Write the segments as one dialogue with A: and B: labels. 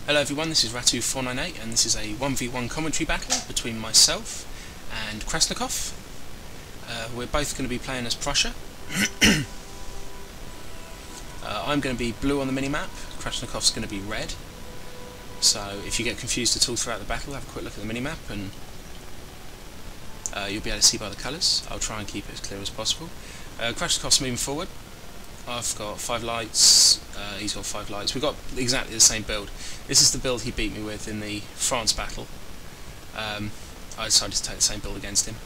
A: Hello everyone, this is Rattue 498 and this is a 1v1 commentary battle between myself and Krasnikof. We're both going to be playing as Prussia. I'm going to be blue on the minimap, Krasnikov's going to be red. So if you get confused at all throughout the battle, have a quick look at the minimap and you'll be able to see by the colours. I'll try and keep it as clear as possible. Krasnikov's moving forward. I've got 5 lights, he's got 5 lights. We've got exactly the same build. This is the build he beat me with in the France battle. I decided to take the same build against him.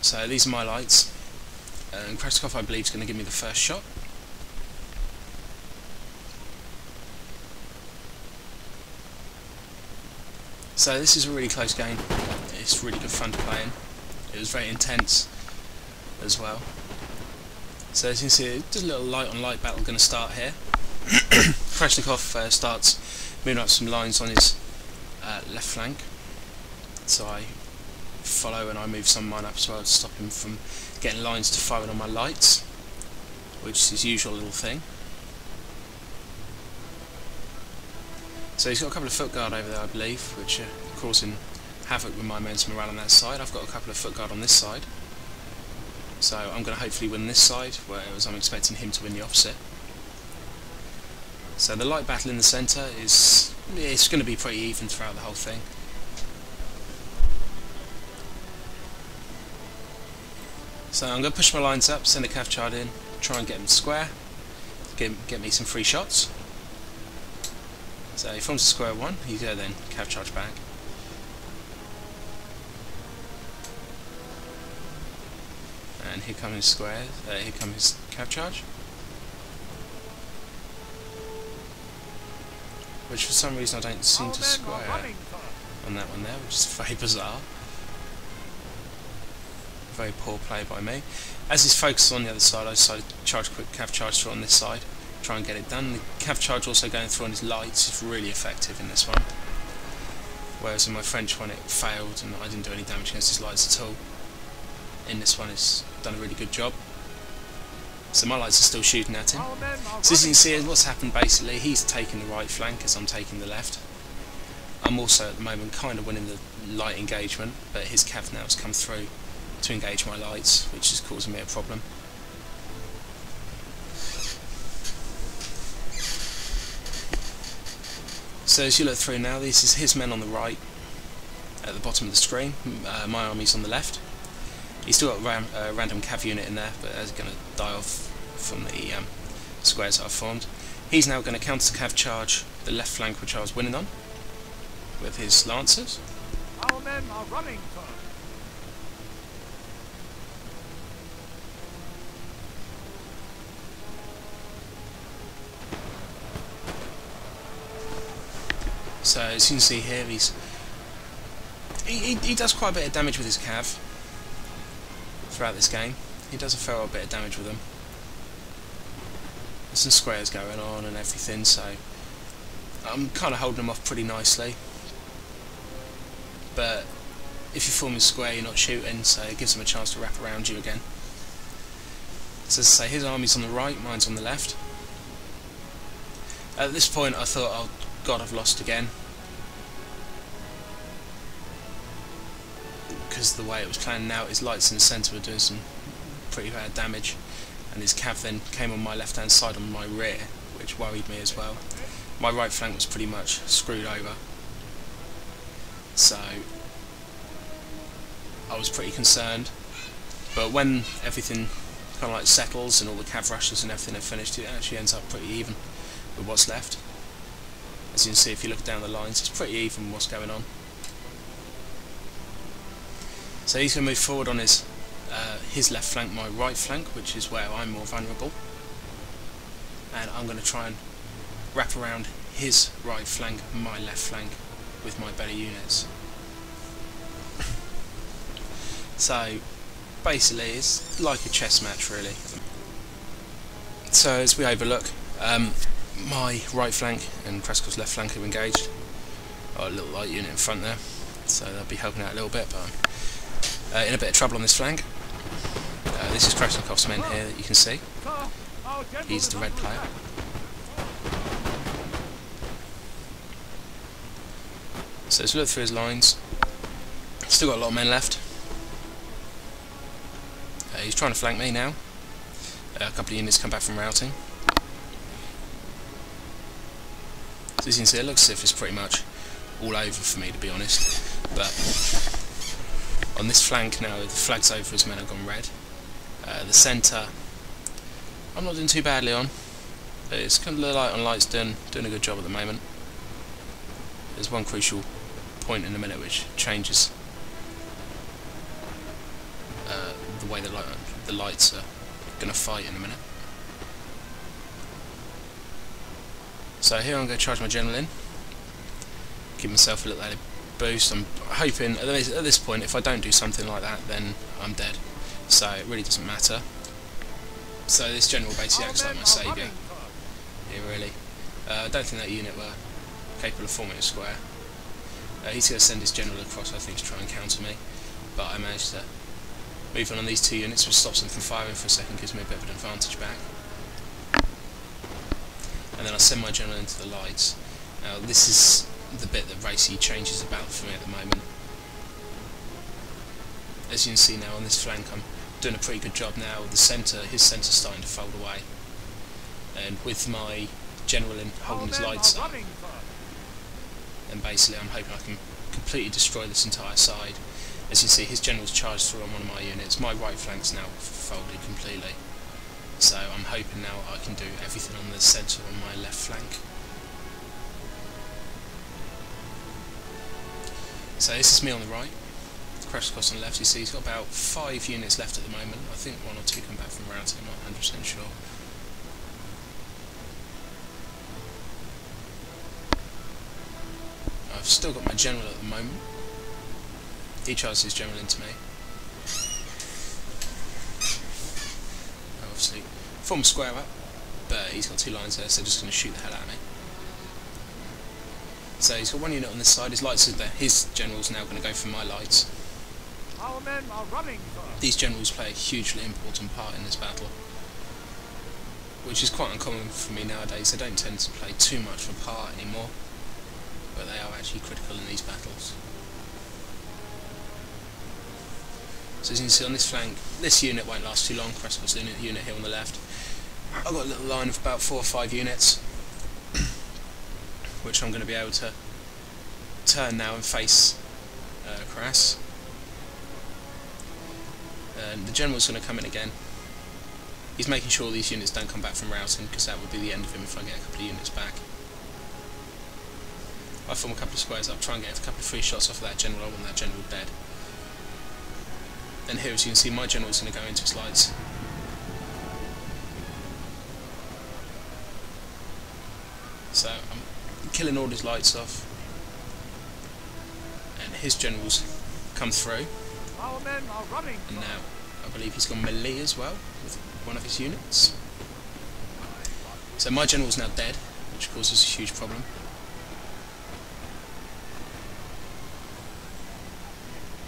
A: So these are my lights. And Krasnikof, I believe, is going to give me the first shot. So this is a really close game. It's really good fun to play in. It was very intense as well. So as you can see, just a little light on light battle going to start here. Krasnikov starts moving up some lines on his left flank, so I follow and I move some of mine up as well to stop him from getting lines to fire on my lights, which is his usual little thing. So he's got a couple of foot guard over there, I believe, which are causing havoc with my men's morale on that side. I've got a couple of foot guard on this side. So I'm going to hopefully win this side, whereas I'm expecting him to win the opposite. So the light battle in the centre is going to be pretty even throughout the whole thing. So I'm going to push my lines up, send a cav charge in, try and get him square, get me some free shots. So he forms a square one, he's going to then cav charge back. And here comes his square, here comes his cav charge. Which for some reason I don't seem to square on that one there, which is very bizarre. Very poor play by me. As he's focused on the other side, I decided to charge a quick cav charge through on this side, try and get it done. The cav charge also going through on his lights is really effective in this one. Whereas in my French one it failed and I didn't do any damage against his lights at all. In this one it's done a really good job. So my lights are still shooting at him. So as you can see, what's happened basically, he's taking the right flank as I'm taking the left. I'm also at the moment kind of winning the light engagement, but his cav now has come through to engage my lights, which is causing me a problem. So as you look through now, this is his men on the right at the bottom of the screen, my army's on the left. He's still got a random cav unit in there, but that's going to die off from the squares that I've formed. He's now going to counter cav charge the left flank, which I was winning on, with his lancers.
B: Our men are running, sir.
A: So as you can see here, he does quite a bit of damage with his cav throughout this game. He does a fair old bit of damage with them. There's some squares going on and everything, so I'm kind of holding him off pretty nicely. But if you form a square, you're not shooting, so it gives him a chance to wrap around you again. So as I say, his army's on the right, mine's on the left. At this point I thought, oh god, I've lost again, because the way it was planned out, his lights in the centre were doing some pretty bad damage, and his cav then came on my left hand side on my rear, which worried me as well. My right flank was pretty much screwed over, so I was pretty concerned. But when everything kind of like settles and all the cav rushes and everything are finished, it actually ends up pretty even with what's left. As you can see, if you look down the lines, it's pretty even what's going on. So he's going to move forward on his left flank, my right flank, which is where I'm more vulnerable. And I'm going to try and wrap around his right flank, my left flank, with my better units. So basically, it's like a chess match, really. So as we overlook, my right flank and Krasnikov's left flank are engaged. Got a little light unit in front there, so they'll be helping out a little bit, but I'm in a bit of trouble on this flank. This is Krasnikov's men here that you can see. He's the red player. So let's look through his lines. Still got a lot of men left. He's trying to flank me now. A couple of units come back from routing. So as you can see, it looks as if it's pretty much all over for me, to be honest. But on this flank now, the flag's over as men have gone red. The centre, I'm not doing too badly on. But it's kind of the light on light's doing a good job at the moment. There's one crucial point in a minute which changes the way the lights are going to fight in a minute. So here I'm going to charge my general in, give myself a little added boost. I'm hoping at this point, if I don't do something like that, then I'm dead. So it really doesn't matter. So this general basically acts like my saviour here, really. I don't think that unit were capable of forming a square. He's going to send his general across, I think, to try and counter me, but I managed to move on these two units, which stops them from firing for a second, gives me a bit of an advantage back. And then I send my general into the lights. Now this is the bit that racy changes about for me at the moment. As you can see now on this flank, I'm doing a pretty good job now. The centre, his centre's starting to fold away, and with my general in holding his lights up, and basically I'm hoping I can completely destroy this entire side. As you see, his general's charged through on one of my units. My right flank's now folded completely. So I'm hoping now I can do everything on the centre on my left flank. So this is me on the right. Krasnikof on the left. You see he's got about 5 units left at the moment. I think 1 or 2 come back from routing, I'm not 100% sure. I've still got my general at the moment. He charges his general into me. Obviously, form a square up, but he's got 2 lines there, so they're just going to shoot the hell out of me. So he's got 1 unit on this side, his lights are there. His general's now going to go for my lights.
B: Our men are running, sir.
A: These generals play a hugely important part in this battle, which is quite uncommon for me nowadays. They don't tend to play too much of a part anymore, but they are actually critical in these battles. So as you can see on this flank, this unit won't last too long. Krasnikov's unit here on the left. I've got a little line of about 4 or 5 units, which I'm going to be able to turn now and face Kras. And the general's going to come in again. He's making sure these units don't come back from routing, because that would be the end of him if I get a couple of units back. I form a couple of squares up, try and get a couple of free shots off of that general. I want that general dead. And here, as you can see, my general's going to go into his lights. So I'm killing all his lights off, and his generals come through.
B: Our men are running.
A: And now I believe he's gone melee as well with one of his units. So my general's now dead, which causes a huge problem.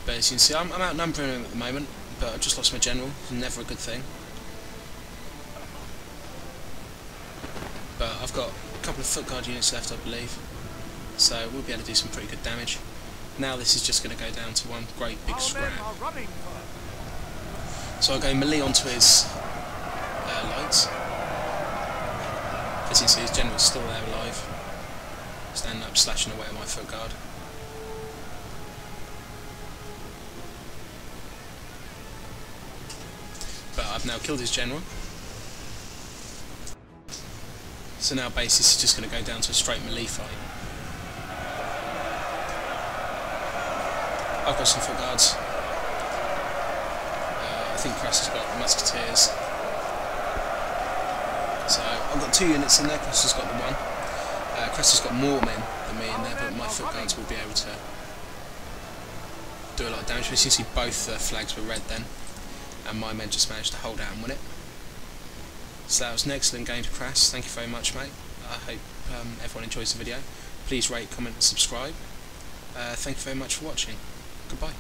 A: But as you can see, I'm outnumbering him at the moment, but I've just lost my general. It's never a good thing. But I've got a couple of foot guard units left, I believe, so we'll be able to do some pretty good damage. Now this is just going to go down to one great big scrap. So I'll go melee onto his lights. As you can see, his general's still there alive, standing up, slashing away at my foot guard. But I've now killed his general. So now basically this is just going to go down to a straight melee fight. I've got some foot guards. I think Kras has got musketeers. So I've got 2 units in there. Kras has got the 1. Kras has got more men than me in there, but my foot guards will be able to do a lot of damage. As you see, both flags were red then, and my men just managed to hold out and win it. So that was an excellent game to Kras. Thank you very much, mate. I hope everyone enjoys the video. Please rate, comment and subscribe. Thank you very much for watching. Goodbye.